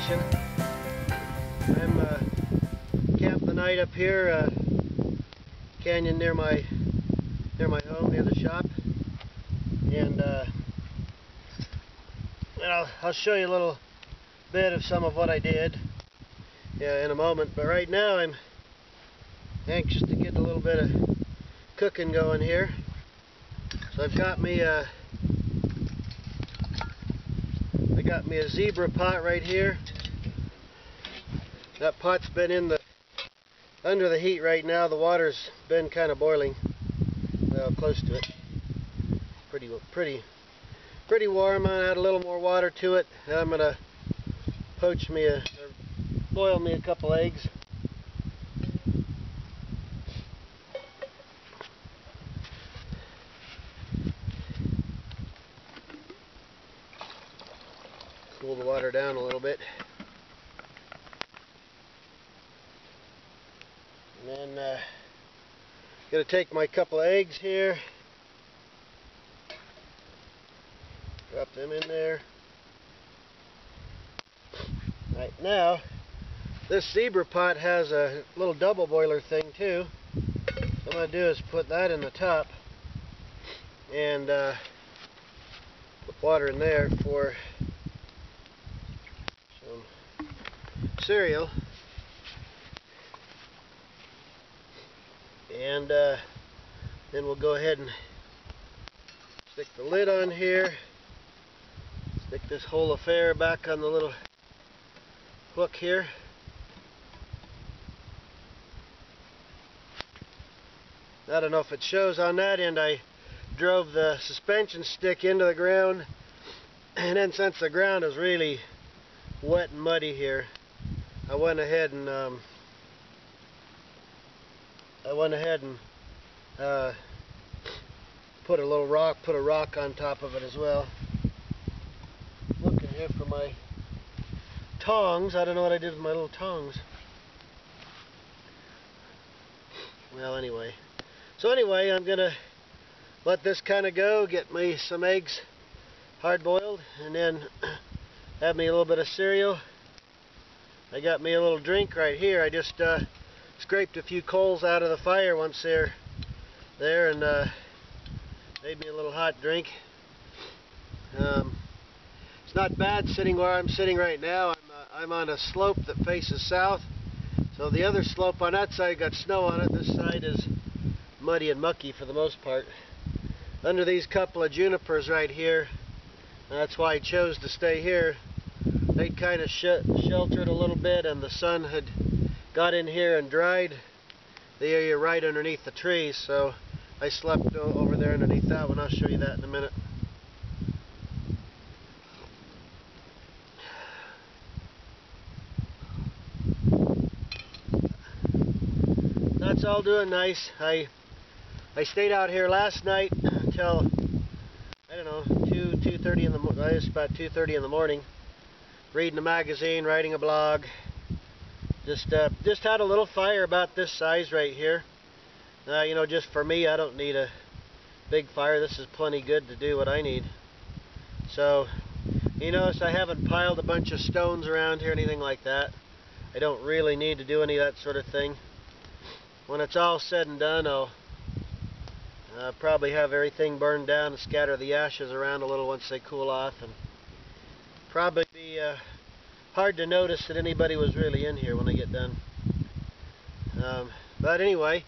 location. I'm camped the night up here, canyon near my home, near the shop, and I'll show you a little bit of some of what I did in a moment. But right now I'm anxious to get a little bit of cooking going here. So I've got me a zebra pot right here. That pot's been under the heat right now. The water's been kind of boiling, well, close to it. Pretty warm. I add a little more water to it. Now I'm gonna boil me a couple eggs. Cool the water down a little bit. And then gonna take my couple of eggs here, drop them in there. Right now, this zebra pot has a little double boiler thing too. So what I'm gonna do is put that in the top and put water in there for some cereal. And then we'll go ahead and stick the lid on here, stick this whole affair back on the little hook here. I don't know if it shows on that end. I drove the suspension stick into the ground, and then since the ground is really wet and muddy here, I went ahead and put a rock on top of it as well. Looking here for my tongs. I don't know what I did with my little tongs. Well, anyway. So anyway, I'm gonna let this kind of go, get me some eggs hard boiled, and then have me a little bit of cereal. I got me a little drink right here. I just scraped a few coals out of the fire once they're there and made me a little hot drink. It's not bad sitting where I'm sitting right now. I'm on a slope that faces south, so the other slope on that side got snow on it. This side is muddy and mucky for the most part. Under these couple of junipers right here, that's why I chose to stay here. They'd kind of sheltered a little bit, and the sun had got in here and dried the area right underneath the trees, so I slept over there underneath that one. I'll show you that in a minute. That's all doing nice. I stayed out here last night until, I don't know, 2:30 in the morning. It's about 2:30 in the morning, reading a magazine, writing a blog. Just had a little fire about this size right here. You know, just for me, I don't need a big fire. This is plenty good to do what I need. So, you notice I haven't piled a bunch of stones around here, anything like that. I don't really need to do any of that sort of thing. When it's all said and done, I'll probably have everything burned down and scatter the ashes around a little once they cool off, and probably be hard to notice that anybody was really in here when I get done. But anyway,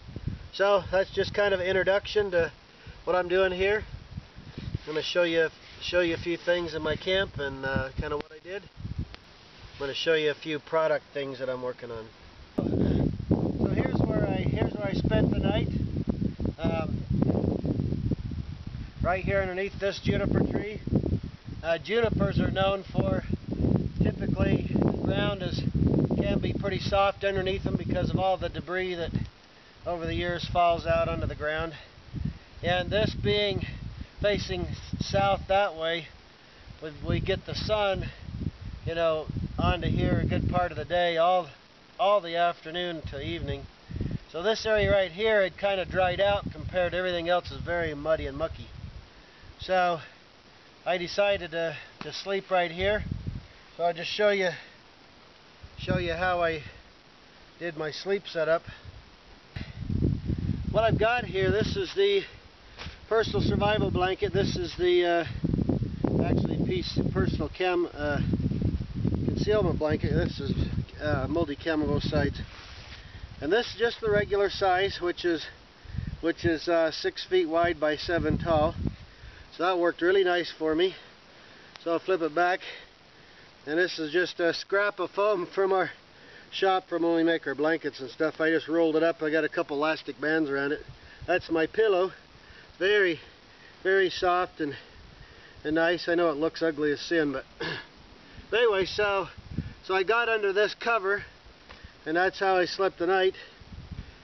so that's just kind of an introduction to what I'm doing here. I'm going to show you a few things in my camp and kind of what I did. I'm going to show you a few product things that I'm working on. So here's where I spent the night. Right here underneath this juniper tree. Junipers are known for, typically the ground can be pretty soft underneath them because of all the debris that over the years falls out onto the ground. And this being facing south that way, we get the sun, you know, onto here a good part of the day, all the afternoon to evening. So this area right here had kind of dried out compared to everything else, is very muddy and mucky. So I decided to sleep right here. So I'll just show you show you how I did my sleep setup. What I've got here, this is the personal survival blanket. This is the actually personal concealment blanket. This is multi-cam on both sides, and this is just the regular size, which is 6 feet wide by 7 tall. So that worked really nice for me. So I'll flip it back, and this is just a scrap of foam from our shop from when we make our blankets and stuff. I just rolled it up. I got a couple elastic bands around it. That's my pillow. Very, very soft and nice. I know it looks ugly as sin, but anyway, so I got under this cover, and that's how I slept the night.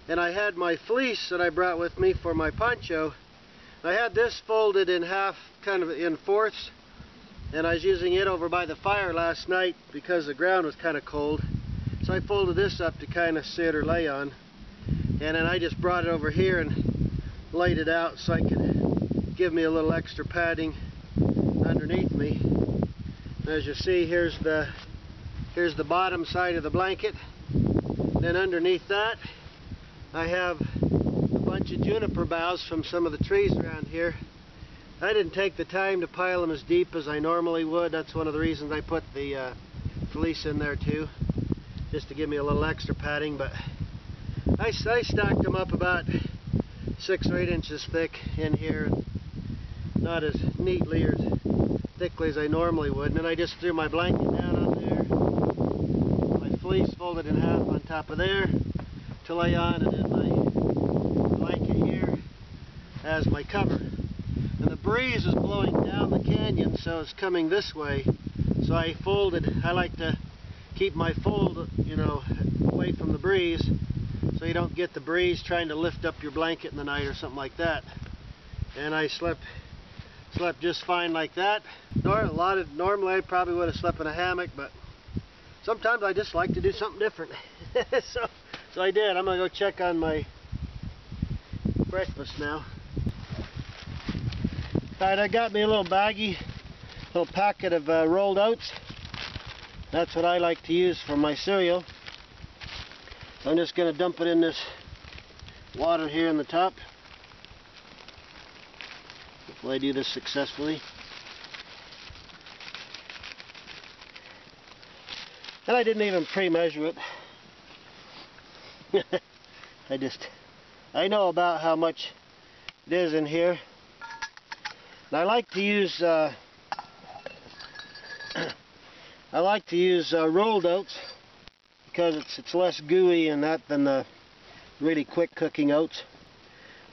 And I had my fleece that I brought with me for my poncho. I had this folded in half, kind of in fourths, and I was using it over by the fire last night because the ground was kind of cold. So I folded this up to kind of sit or lay on, and then I just brought it over here and laid it out so I could give me a little extra padding underneath me. As you see, here's the bottom side of the blanket. Then underneath that, I have a bunch of juniper boughs from some of the trees around here. I didn't take the time to pile them as deep as I normally would. That's one of the reasons I put the fleece in there too, just to give me a little extra padding. But I stacked them up about 6 or 8 inches thick in here, not as neatly or thickly as I normally would. And then I just threw my blanket down on there, my fleece folded in half on top of there to lay on, and then my blanket here as my cover. And the breeze is blowing down the canyon, so it's coming this way. So I like to keep my fold, you know, away from the breeze, so you don't get the breeze trying to lift up your blanket in the night or something like that. And I slept just fine like that. Normally I probably would have slept in a hammock, but sometimes I just like to do something different. so I did. I'm gonna go check on my breakfast now. Alright, I got me a little baggie, little packet of rolled oats. That's what I like to use for my cereal. I'm just going to dump it in this water here in the top. Hopefully I do this successfully. And I didn't even pre-measure it. I know about how much it is in here. And I like to use rolled oats because it's less gooey and that than the really quick cooking oats.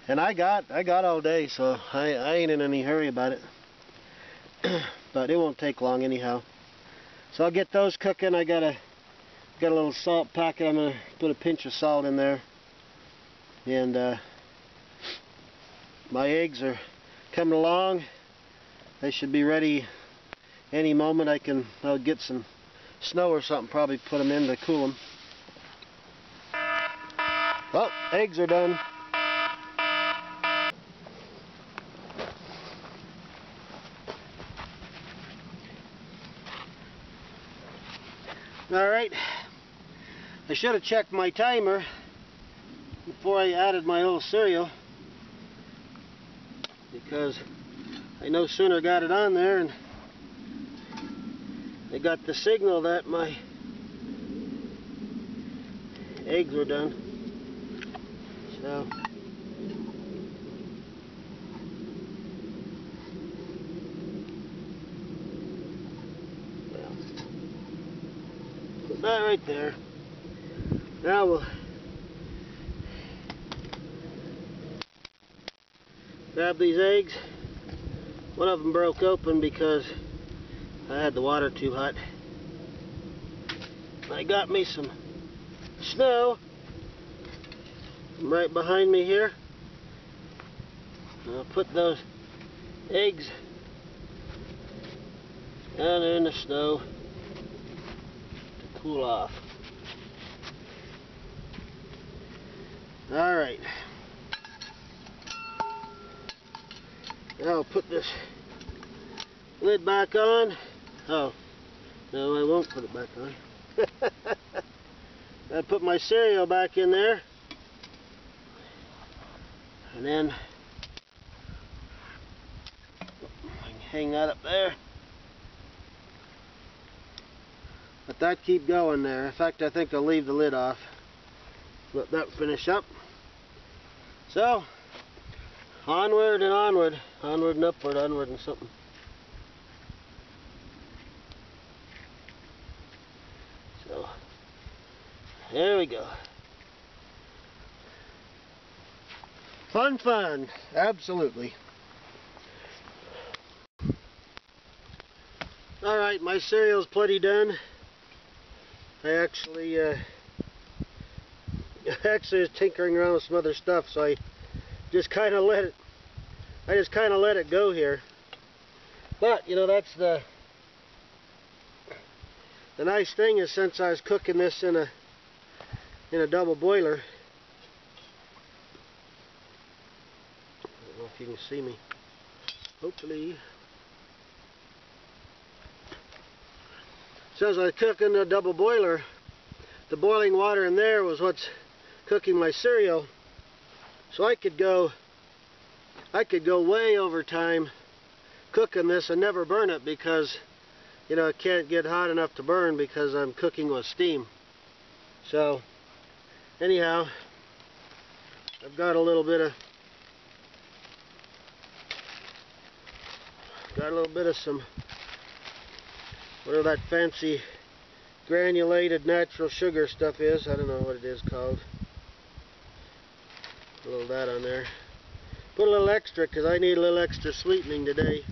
And I got all day, so I ain't in any hurry about it. But it won't take long anyhow. So I'll get those cooking. I got a little salt packet. I'm gonna put a pinch of salt in there. And my eggs are coming along. They should be ready any moment. I'll get some snow or something, probably put them in to cool them. Well, eggs are done. Alright, I should have checked my timer before I added my little cereal, because I no sooner got it on there and I got the signal that my eggs were done. So put that right there. Now we'll grab these eggs. One of them broke open because I had the water too hot. I got me some snow right behind me here. I'll put those eggs down there in the snow to cool off. Alright. Now I'll put this lid back on. Oh, no, I won't put it back on. I put my cereal back in there, and then I can hang that up there. Let that keep going there. In fact, I think I'll leave the lid off. Let that finish up. So, onward and onward. Onward and upward, onward and something. So, there we go. Fun, fun. Absolutely. Alright, my cereal's plenty done. I actually was tinkering around with some other stuff, so I just kind of let it go here. But you know, that's the nice thing is, since I was cooking this in a double boiler. I don't know if you can see me. Hopefully. So as I was cooking a double boiler, the boiling water in there was what's cooking my cereal. So I could go way over time cooking this and never burn it, because you know, it can't get hot enough to burn because I'm cooking with steam. So anyhow, I've got a little bit of some, whatever that fancy granulated natural sugar stuff is. I don't know what it is called. A little of that on there. Put a little extra because I need a little extra sweetening today.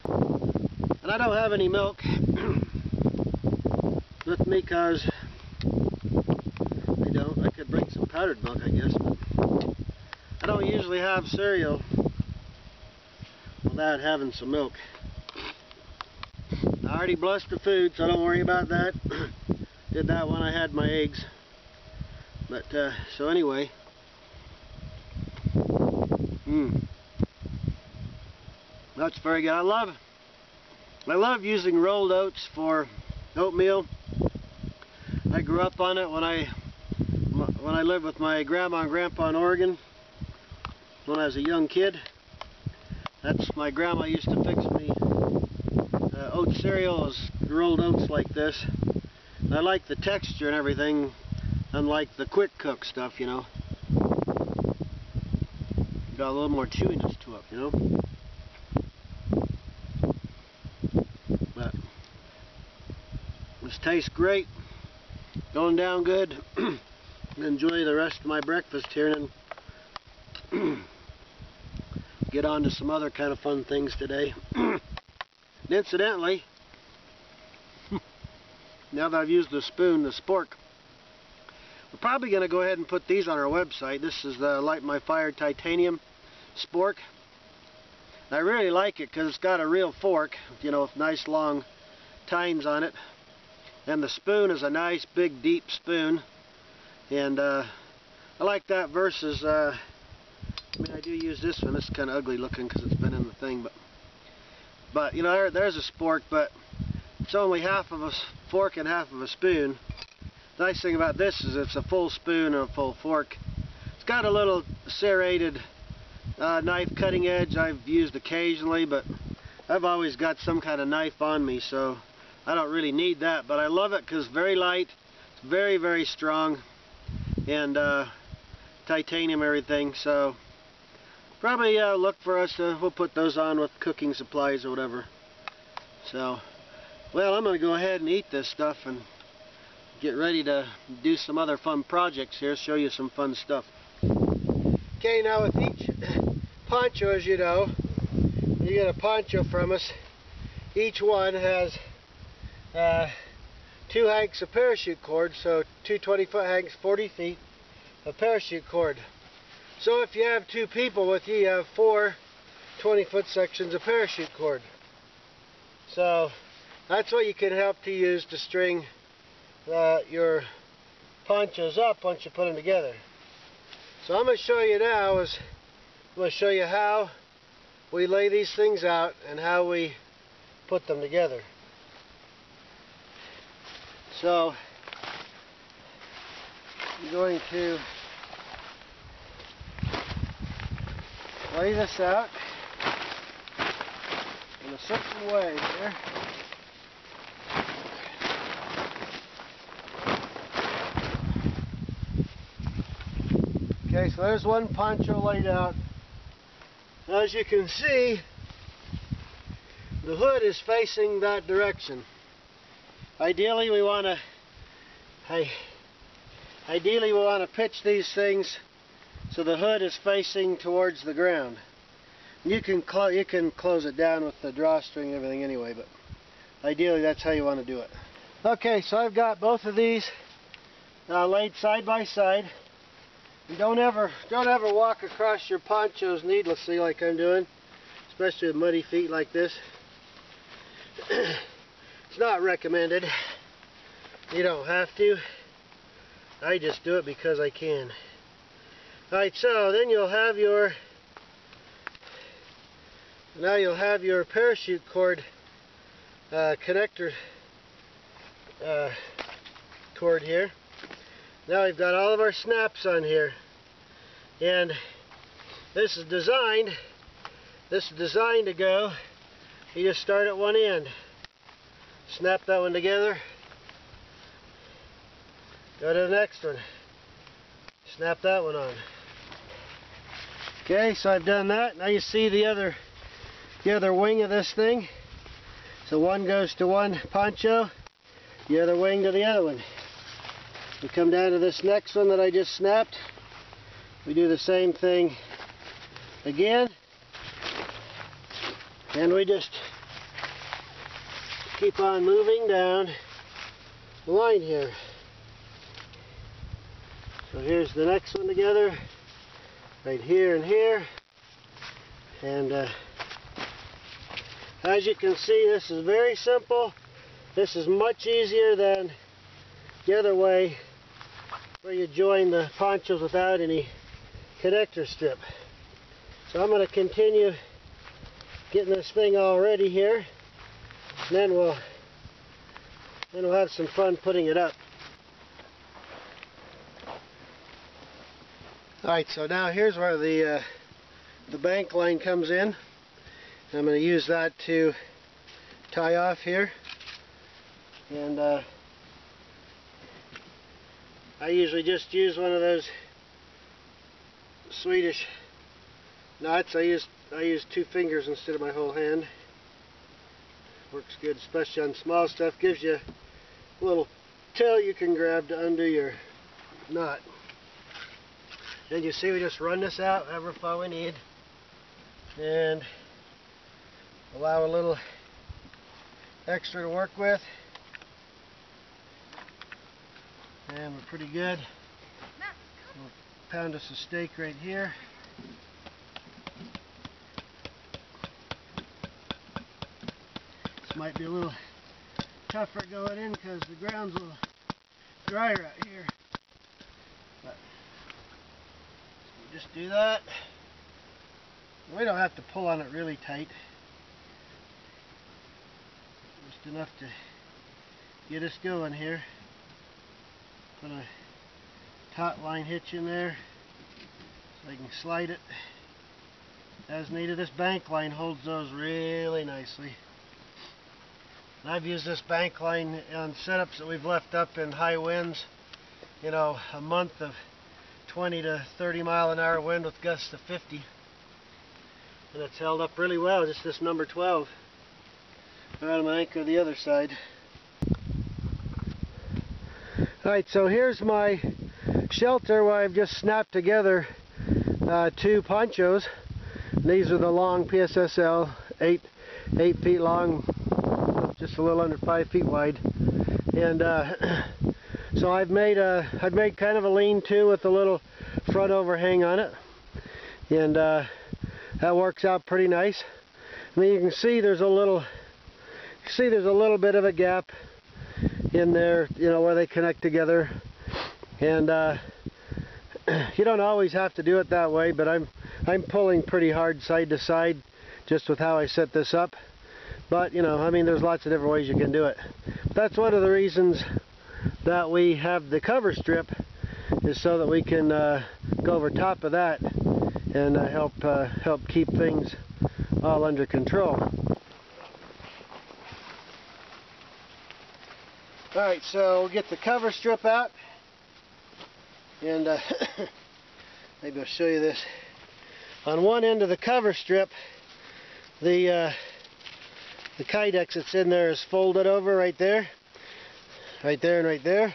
And I don't have any milk with me because I could bring some powdered milk, I guess, but I don't usually have cereal without having some milk. I already blessed the food, so don't worry about that. Did that when I had my eggs. But so anyway, that's very good. I love using rolled oats for oatmeal. I grew up on it when I lived with my grandma and grandpa in Oregon when I was a young kid. That's my grandma used to fix me oat cereal as rolled oats like this. And I like the texture and everything, unlike the quick cook stuff, you know. Got a little more chewiness to it, you know. But this tastes great. Going down good. Enjoy the rest of my breakfast here and then get on to some other kind of fun things today. And incidentally, now that I've used the spoon, the spork, we're probably going to go ahead and put these on our website. This is the Light My Fire titanium spork. I really like it because it's got a real fork, you know, with nice long tines on it. And the spoon is a nice big deep spoon. And I like that versus, I mean, I do use this one. It's kind of ugly looking because it's been in the thing. But you know, there's a spork, but it's only half of a fork and half of a spoon. The nice thing about this is it's a full spoon and a full fork. It's got a little serrated knife cutting edge I've used occasionally, but I've always got some kind of knife on me, so I don't really need that. But I love it because it's very light, it's very, very strong, and titanium everything. So probably look for us, we'll put those on with cooking supplies or whatever. So, well, I'm going to go ahead and eat this stuff and get ready to do some other fun projects here, show you some fun stuff. Okay, now with each poncho, as you know, you get a poncho from us, each one has 2 hanks of parachute cord, so 2 20-foot hanks, 40 feet of parachute cord. So if you have 2 people with you, you have 4 20-foot sections of parachute cord. So that's what you can help to use to string your ponchos up once you put them together. So I'm going to show you now I'm going to show you how we lay these things out and how we put them together. So I'm going to lay this out in a certain way here. Okay, so there's one poncho laid out. As you can see, the hood is facing that direction. Ideally, we want to pitch these things so the hood is facing towards the ground. You can close it down with the drawstring and everything anyway, but ideally that's how you want to do it. Okay, so I've got both of these laid side by side. And don't ever walk across your ponchos needlessly like I'm doing, especially with muddy feet like this. It's not recommended. You don't have to. I just do it because I can. Alright, so then you'll have your parachute cord connector cord here. Now we've got all of our snaps on here, and this is designed to go. You just start at one end, snap that one together, go to the next one, snap that one on. Okay, so I've done that. Now you see the other wing of this thing. So one goes to one poncho, the other wing to the other one. We come down to this next one that I just snapped. We do the same thing again. And we just keep on moving down the line here. So here's the next one together, right here and here. And as you can see, this is very simple. This is much easier than the other way, where you join the ponchos without any connector strip. So I'm going to continue getting this thing all ready here, and then we'll have some fun putting it up. Alright, so now here's where the bank line comes in. I'm going to use that to tie off here, and I usually just use one of those Swedish knots. I use 2 fingers instead of my whole hand. Works good, especially on small stuff. Gives you a little tail you can grab to undo your knot. And you see, we just run this out however far we need, and allow a little extra to work with. And we're pretty good. We'll pound us a steak right here. This might be a little tougher going in because the ground's a little drier out here. But we'll just do that. We don't have to pull on it really tight. Just enough to get us going here. Put a taut line hitch in there so I can slide it as needed. This bank line holds those really nicely. And I've used this bank line on setups that we've left up in high winds. You know, a month of 20 to 30 mile an hour wind with gusts of 50. And it's held up really well, just this number 12. Right on my anchor the other side. Alright, so here's my shelter where I've just snapped together 2 ponchos. These are the long PSSL, 8 feet long, just a little under 5 feet wide. And so I've made kind of a lean-to with a little front overhang on it, and that works out pretty nice. I mean, you can see there's a little bit of a gap in there, you know, where they connect together, and you don't always have to do it that way, but I'm pulling pretty hard side to side just with how I set this up. But you know, I mean, there's lots of different ways you can do it. That's one of the reasons that we have the cover strip is so that we can go over top of that and help keep things all under control. Alright, so we'll get the cover strip out, and maybe I'll show you this. On one end of the cover strip, the kydex that's in there is folded over right there, and right there.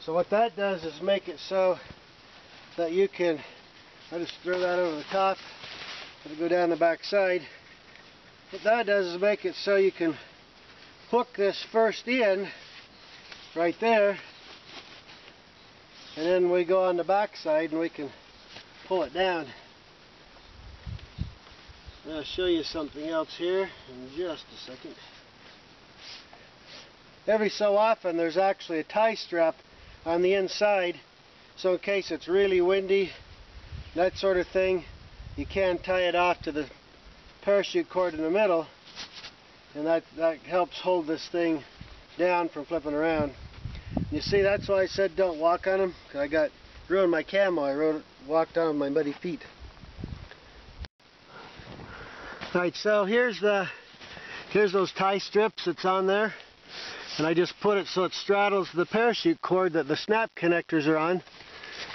So what that does is make it so that you can, I just throw that over the top, it'll go down the back side. What that does is make it so you can hook this first end right there, and then we go on the back side and we can pull it down. I'll show you something else here in just a second. Every so often there's actually a tie strap on the inside, so in case it's really windy, that sort of thing, you can tie it off to the parachute cord in the middle, and that helps hold this thing down from flipping around. You see, that's why I said don't walk on them, because I ruined my camo. I walked on with my muddy feet. Alright, so here's those tie strips that's on there, and I just put it so it straddles the parachute cord that the snap connectors are on.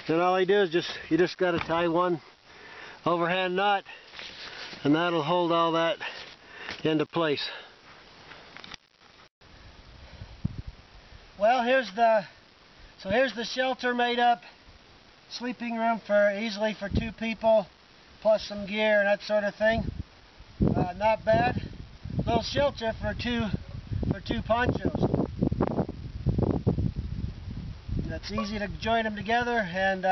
And all I do is you just got to tie one overhand knot, and that'll hold all that into place. Well, here's the shelter made up, sleeping room easily for 2 people, plus some gear and that sort of thing. Not bad. Little shelter for two ponchos. It's easy to join them together, and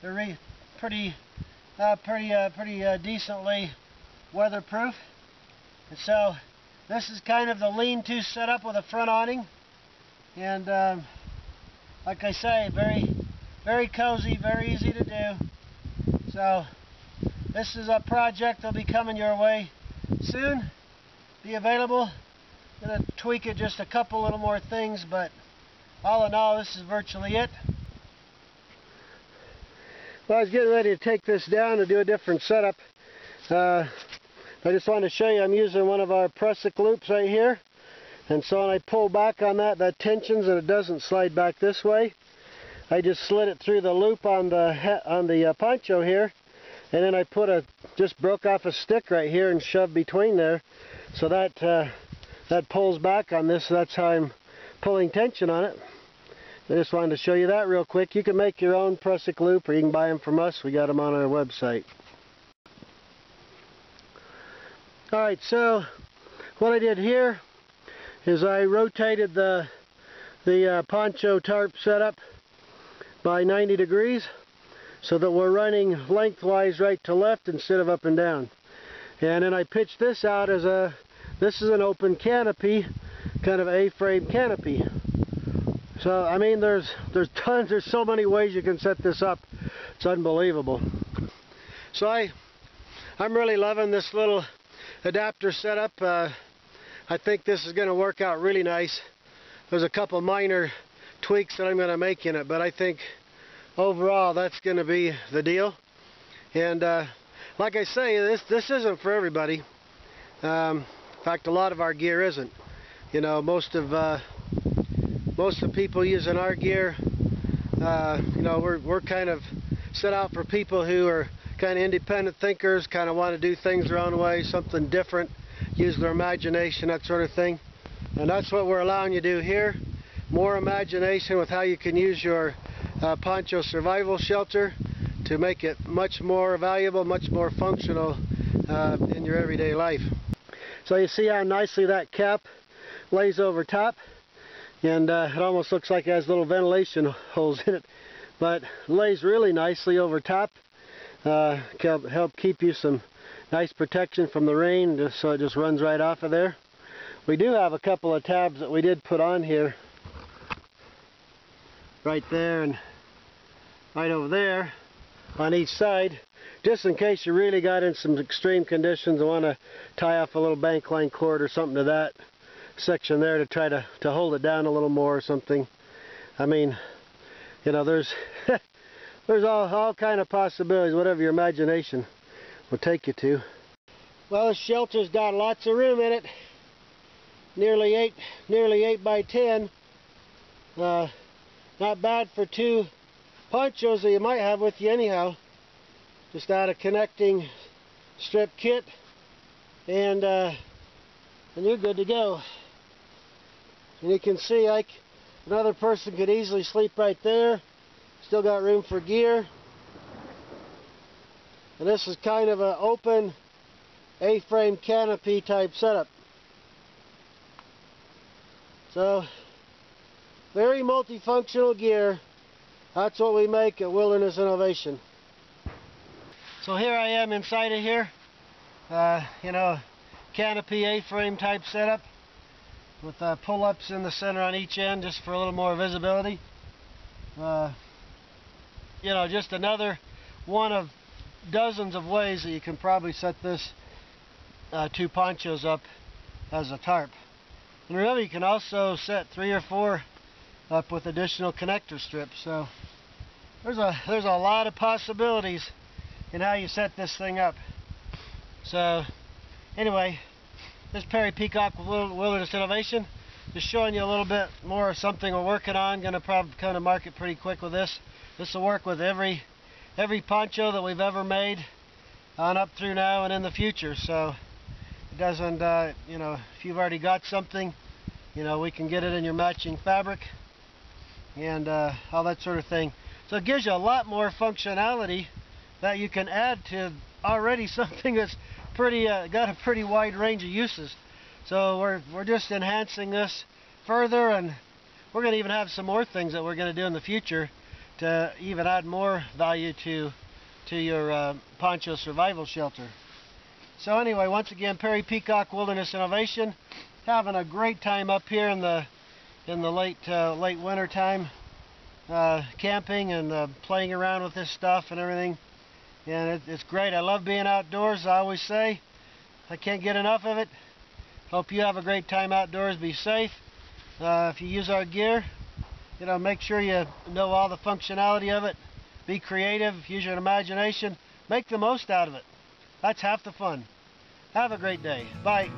they're pretty decently weatherproof. And so this is kind of the lean-to setup with a front awning, and like I say, very cozy, very easy to do. So this is a project that'll be coming your way soon. Be available. I'm going to tweak it just a couple little more things, but all in all, this is virtually it. Well, I was getting ready to take this down and do a different setup. I just wanted to show you I'm using one of our Prusik loops right here. And so when I pull back on that tensions and it doesn't slide back this way. I just slid it through the loop on the poncho here, and then I just broke off a stick right here and shoved between there, so that pulls back on this. So that's how I'm pulling tension on it. I just wanted to show you that real quick. You can make your own Prusik loop, or you can buy them from us. We got them on our website. Alright, so what I did here is I rotated the poncho tarp setup by 90 degrees so that we're running lengthwise right to left instead of up and down. And then I pitched this out as this is an open canopy, kind of A-frame canopy. So I mean there's so many ways you can set this up. It's unbelievable. So I'm really loving this little adapter setup. I think this is going to work out really nice. There's a couple minor tweaks that I'm going to make in it, but I think overall that's going to be the deal. And like I say, this isn't for everybody. In fact, a lot of our gear isn't. You know, most of people using our gear, you know, we're kind of set out for people who are kind of independent thinkers, kind of want to do things their own way, something different, use their imagination, that sort of thing. And that's what we're allowing you to do here. More imagination with how you can use your poncho survival shelter to make it much more valuable, much more functional in your everyday life. So you see how nicely that cap lays over top, and it almost looks like it has little ventilation holes in it, but lays really nicely over top. Help keep you some nice protection from the rain, just so it just runs right off of there. We do have a couple of tabs that we did put on here, right there and right over there on each side, just in case you really got in some extreme conditions and want to tie off a little bank line cord or something to that section there to try to hold it down a little more or something. I mean, you know, there's there's all kind of possibilities, whatever your imagination will take you to. Well, this shelter's got lots of room in it. Nearly 8 by 10. Not bad for 2 ponchos that you might have with you anyhow. Just add a connecting strip kit, and you're good to go. And you can see, like, another person could easily sleep right there. Still got room for gear. And this is kind of an open A-frame canopy type setup. So, very multifunctional gear. That's what we make at Wilderness Innovation. So here I am inside of here. You know, canopy A-frame type setup with pull-ups in the center on each end just for a little more visibility. You know, just another one of dozens of ways that you can probably set this 2 ponchos up as a tarp. And really, you can also set 3 or 4 up with additional connector strips. So there's a lot of possibilities in how you set this thing up. So anyway, this is Perry Peacock with Wilderness Innovation. Just showing you a little bit more of something we're working on. Going to probably come to market pretty quick with this. This will work with every poncho that we've ever made on up through now and in the future. So it doesn't, you know, if you've already got something, you know, we can get it in your matching fabric and all that sort of thing. So it gives you a lot more functionality that you can add to already something that's pretty got a pretty wide range of uses. So we're just enhancing this further, and we're going to even have some more things that we're going to do in the future to even add more value to your poncho survival shelter. So anyway, once again, Perry Peacock Wilderness Innovation, having a great time up here in the late winter time, camping and playing around with this stuff and everything. And it's great. I love being outdoors. I always say I can't get enough of it. Hope you have a great time outdoors. Be safe. If you use our gear, you know, make sure you know all the functionality of it. Be creative. Use your imagination. Make the most out of it. That's half the fun. Have a great day. Bye.